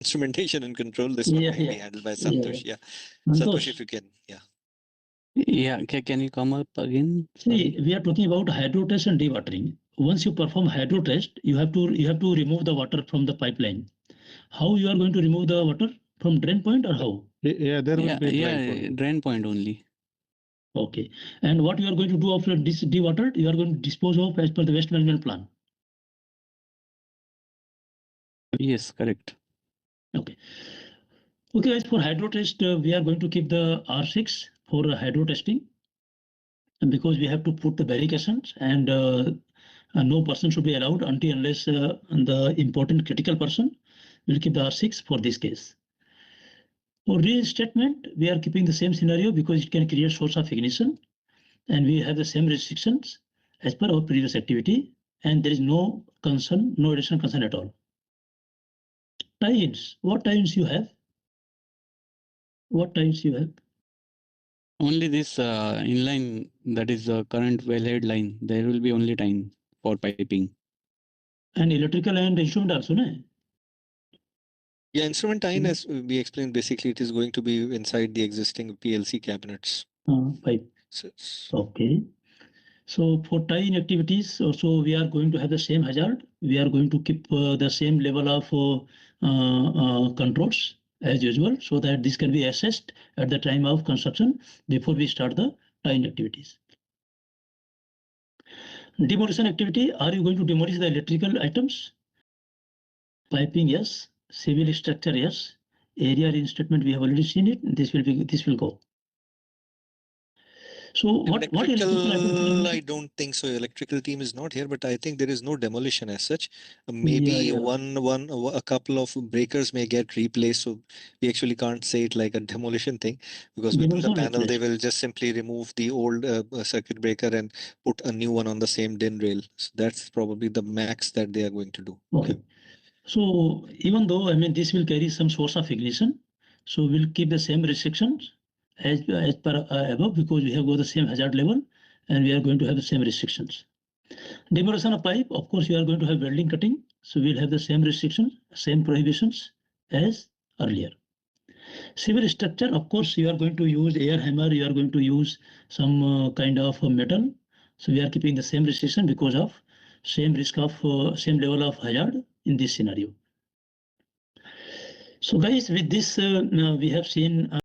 instrumentation and control, this one will be handled by Santosh. Yeah. Santosh, if you can. Yeah, can you come up again? See, we are talking about hydro test and dewatering. Once you perform hydro test, you have to remove the water from the pipeline. How you are going to remove the water from drain point, or how? Yeah, there will be drain point only. Okay. And what you are going to do after this dewatered, you are going to dispose of as per the waste management plan. Yes, correct. Okay. Okay, guys, for hydro test, we are going to keep the R6 for hydro testing. And because we have to put the barricades, and no person should be allowed unless the important critical person will keep the R6 for this case. For reinstatement, we are keeping the same scenario because it can create source of ignition, and we have the same restrictions as per our previous activity, and there is no concern, no additional concern at all. Tie-ins, what tie-ins you have? What tie-ins you have? Only this inline, that is the current wellhead line. There will be only tie-in for piping. And electrical and instrument also, no? Yeah, instrument tie-in, as we explained, basically it is going to be inside the existing PLC cabinets. Pipe. Okay. So for tie-in activities, also we are going to have the same hazard. We are going to keep the same level of controls as usual, so that this can be assessed at the time of construction before we start the tie-in activities. Demolition activity, are you going to demolish the electrical items? Piping, yes. Civil structure, yes. Area reinstatement, we have already seen it. This will go. So what electrical, I don't think so. Electrical team is not here, but I think there is no demolition as such. Maybe a couple of breakers may get replaced. So we actually can't say it like a demolition thing, because within the panel they will just simply remove the old circuit breaker and put a new one on the same DIN rail. So that's probably the max that they are going to do. Okay. So even though, I mean, this will carry some source of ignition, so we'll keep the same restrictions as per above, because we have got the same hazard level and we are going to have the same restrictions. Demolition of pipe, of course, you are going to have welding cutting, so we'll have the same restrictions, same prohibitions as earlier. Civil structure, of course, you are going to use air hammer, you are going to use some kind of metal, so we are keeping the same restriction because of same risk of same level of hazard in this scenario. So guys, with this we have seen